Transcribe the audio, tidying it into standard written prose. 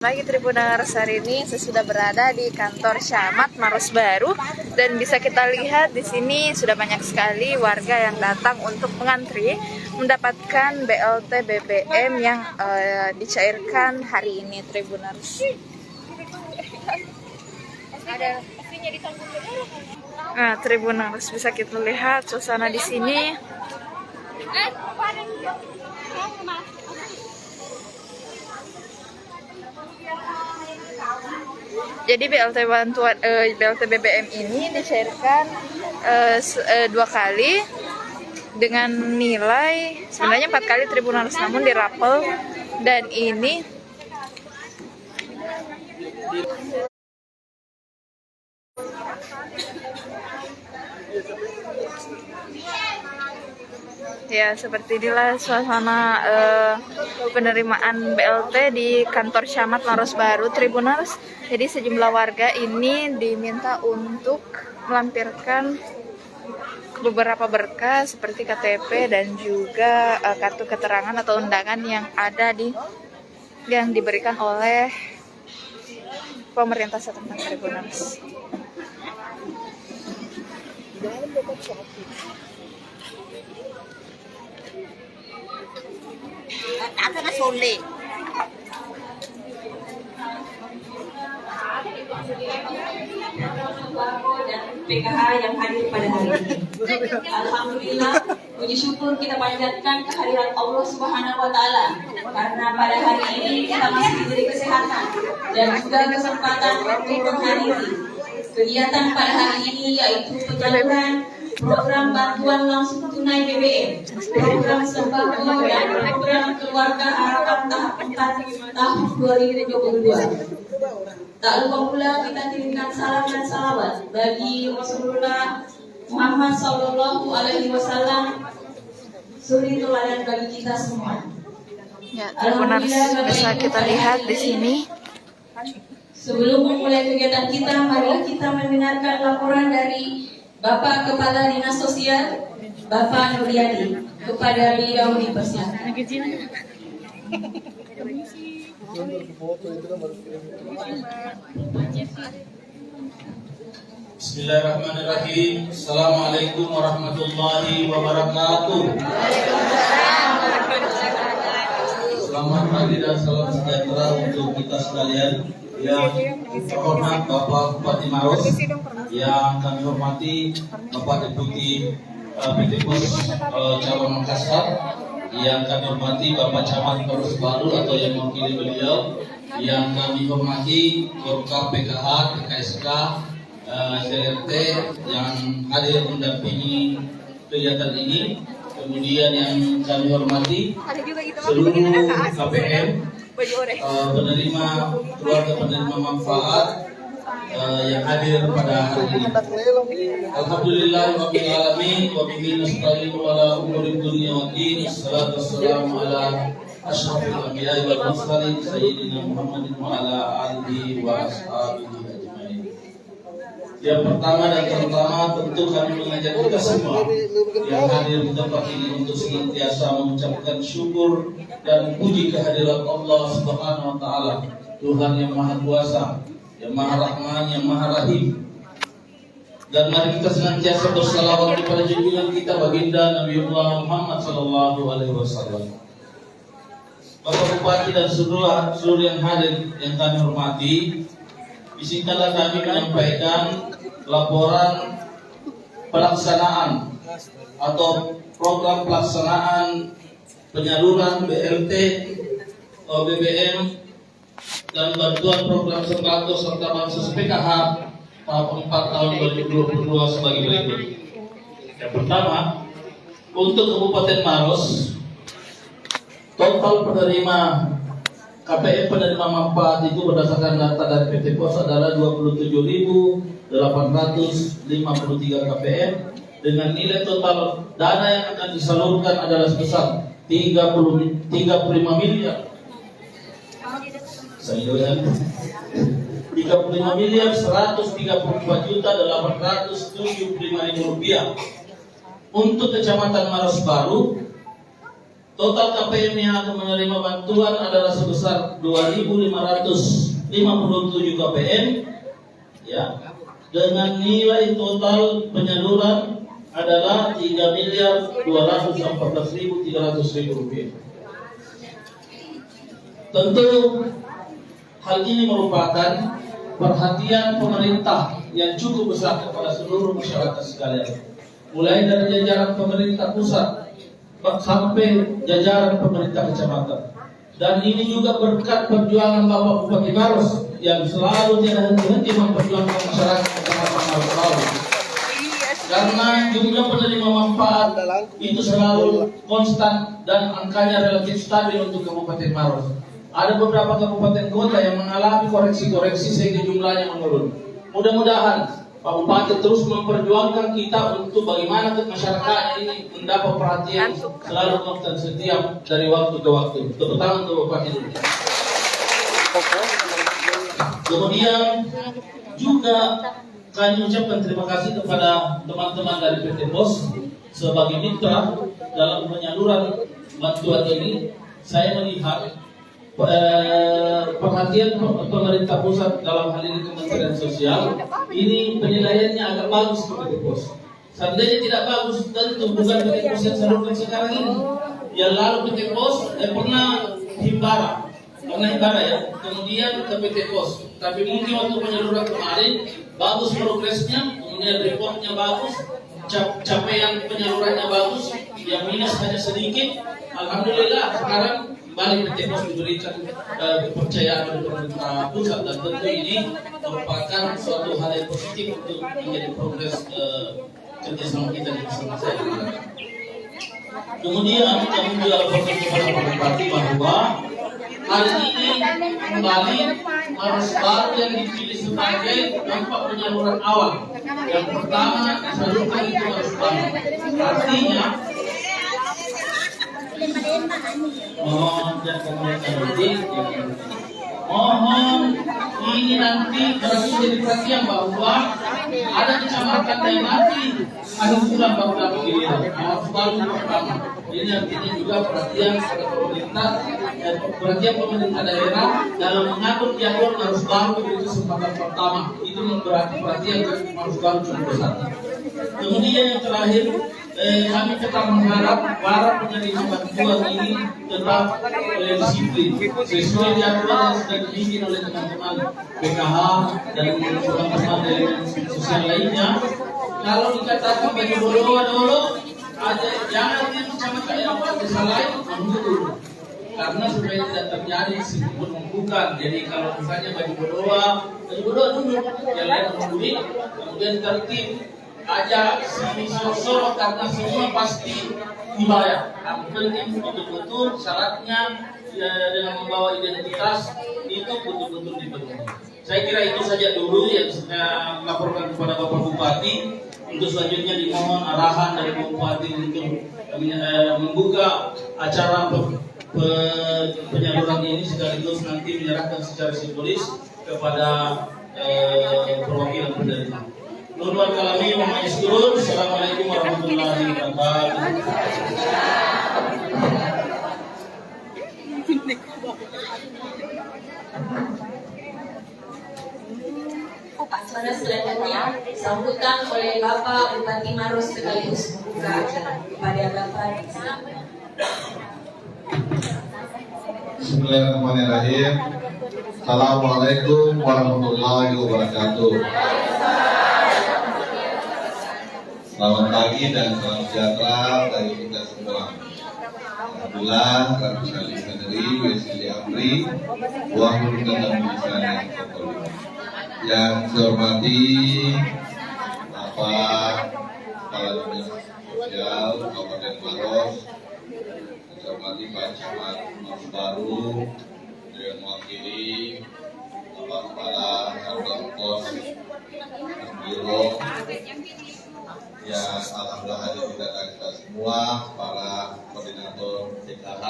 pagi Tribuners, hari ini saya sudah berada di kantor Camat Maros Baru dan bisa kita lihat di sini sudah banyak sekali warga yang datang untuk mengantri mendapatkan BLT BBM yang dicairkan hari ini Tribuners. Nah, Tribuners, bisa kita lihat suasana di sini. Jadi BLT BBM ini dicairkan 2 kali dengan nilai sebenarnya 4 kali Tribuners, namun dirapel dan ini ya, seperti inilah suasana penerimaan BLT di kantor Camat Maros Baru Tribuners. Jadi sejumlah warga ini diminta untuk melampirkan beberapa berkas seperti KTP dan juga kartu keterangan atau undangan yang ada yang diberikan oleh pemerintah setempat Tribuners. Ada na sole. Dan PKH yang hadir pada hari ini. Alhamdulillah, puji syukur kita panjatkan kehadiran Allah Subhanahu wa taala karena pada hari ini kita masih diberi kesehatan dan juga kesempatan untuk menghadiri kegiatan pada hari ini, yaitu penyaluran program bantuan langsung tunai BBM, program sembako dan program keluarga harapan tahap 4 tahun 2022. Tak lupa pula kita kirimkan salam dan salawat bagi Rasulullah Muhammad Sallallahu Alaihi Wasallam, suri teladan bagi kita semua. Ya, Tribuners, bisa kita lihat di sini. Sebelum memulai kegiatan kita, marilah kita mendengarkan laporan dari Bapak Kepala Dinas Sosial, Bapak Nuryadi. Kepada beliau dipersilakan. Bismillahirrahmanirrahim. Assalamualaikum warahmatullahi wabarakatuh. Selamat pagi dan salam sejahtera untuk kita sekalian. Yang terhormat Bapak Bupati Maros, yang kami hormati Bapak Deputi PT Pos Cabang Makassar, yang kami hormati Bapak Camat Maros Baru atau yang mewakili beliau, yang kami hormati Korka PKH, PKSK, CRT yang hadir mendampingi kegiatan ini, kemudian yang kami hormati seluruh KPM, keluarga penerima manfaat yang hadir pada hari ini. Alhamdulillah rabbil alamin wa bihi nasta'inu ala umuri dunya wa din. Wassalatu wassalamu ala asyrafil anbiya'i wal mursalin sayyidina Muhammadin wa ala alihi wa ashabihi ajmain. Yang pertama dan terutama tentu kami mengajak kita semua yang hadir di tempat ini untuk senantiasa mengucapkan syukur dan puji kehadirat Allah Subhanahu wa taala, Tuhan yang Maha Kuasa, yang Maha Rahman, yang Maha Rahim. Dan mari kita senantiasa bersalawat kepada junjungan kita baginda Nabiullah Muhammad sallallahu alaihi wasallam. Bapak Bupati dan seluruh yang hadir yang kami hormati, izinkanlah kami menyampaikan laporan pelaksanaan atau program pelaksanaan penyaluran BLT BBM dan bantuan program sembako serta bansos PKH tahap 4 tahun 2022 sebagai berikut. Yang pertama, untuk Kabupaten Maros, total penerima KPM penerima manfaat itu berdasarkan data dari PT Pos adalah 27.853 KPM dengan nilai total dana yang akan disalurkan adalah sebesar 35 miliar. Saya lihat 35 miliar 134.875.000 rupiah untuk Kecamatan Maros Baru Total KPM yang akan menerima bantuan adalah sebesar 2.557 KPM, ya, dengan nilai total penyaluran adalah 3.214.300.000 rupiah. Tentu hal ini merupakan perhatian pemerintah yang cukup besar kepada seluruh masyarakat sekalian, mulai dari jajaran pemerintah pusat sampai jajaran pemerintah kecamatan. Dan ini juga berkat perjuangan Bapak Bupati Maros yang selalu tidak henti-henti memperjuangkan masyarakat kecamatan Maros. Karena jumlah penerima manfaat itu selalu konstan dan angkanya relatif stabil untuk Kabupaten Maros. Ada beberapa kabupaten kota yang mengalami koreksi-koreksi sehingga jumlahnya menurun. Mudah-mudahan Pak Bupati terus memperjuangkan kita untuk bagaimana masyarakat ini mendapat perhatian selalu konstan setiap dari waktu ke waktu. Tepuk tangan untuk Bupati dulu. Kemudian juga kami ucapkan terima kasih kepada teman-teman dari PT Pos sebagai mitra dalam penyaluran bantuan ini. Saya melihat perhatian pemerintah pusat dalam hal ini Kementerian Sosial ini penilaiannya agak bagus ke PT Pos. Seandainya tidak bagus, tentu bukan PT Pos yang salurkan sekarang ini. Yang lalu PT Pos pernah himbara ya, kemudian ke PT Pos. Tapi mungkin waktu penyaluran kemarin bagus progresnya, kemudian reportnya bagus, capaian penyalurannya bagus, yang minus hanya sedikit. Alhamdulillah sekarang balik PT Pos diberikan kepercayaan oleh pemerintah pusat, dan tentu ini merupakan suatu hal yang positif untuk menjadi progres kerjasama kita di masa-masa yang akan. Kemudian kami juga laporkan kepada Pak Bupati bahwa hari ini kembali Maros Baru yang dipilih sebagai dampak penyaluran awal. Yang pertama disalurkan itu Maros Baru. Artinya mohon ini nanti harus jadi perhatian bahwa ada kecamatan yang nanti ada usulan baru dapat giliran. Maros Baru pertama. Ini artinya juga perhatian pada pemerintah dan perhatian pemerintah daerah dalam mengatur jadwal Maros Baru itu kesempatan pertama. Itu berarti perhatian Maros Baru cukup besar. Kemudian yang terakhir, kami tetap mengharap para penerima bantuan ini tetap disiplin sesuai jadwal yang sudah dibikin oleh teman-teman PKH dan teman-teman dari sosial lainnya. Kalau dikatakan bagi bodoh dulu, ada jangan di kecamatan yang desa lain menunggu, karena supaya tidak terjadi meskipun bukan. Jadi kalau misalnya bagi bodoh dulu, yang lain menunggu, kemudian tertib aja si sosok karena semua pasti dibayar. Yang penting betul-betul syaratnya dengan membawa identitas itu betul-betul dipenuhi. Saya kira itu saja dulu yang saya laporkan kepada Bapak Bupati. Untuk selanjutnya dimohon arahan dari Bapak Bupati untuk membuka acara penyaluran ini sekaligus nanti menyerahkan secara simbolis kepada perwakilan penerima. Nurul kalami wa maisturun. Assalamualaikum warahmatullahi wabarakatuh. Pada selanjutnya sambutan oleh Bapak Bupati Maros sekaligus membuka acara kepada Bapak. Bismillahirrahmanirrahim. Assalamualaikum warahmatullahi wabarakatuh. Selamat pagi dan salam sejahtera bagi kita semua. Alhamdulillah, Rabbi Salim Sadri, Wesili Amri, Wahyu dan Bisana yang saya hormati Bapak Kepala Dinas Sosial Kabupaten Maros, saya hormati Pak Camat Maros Baru, yang mewakili Bapak Kepala Kantor Pos Biro, yang alhamdulillah hadir di data kita semua, para koordinator PKH.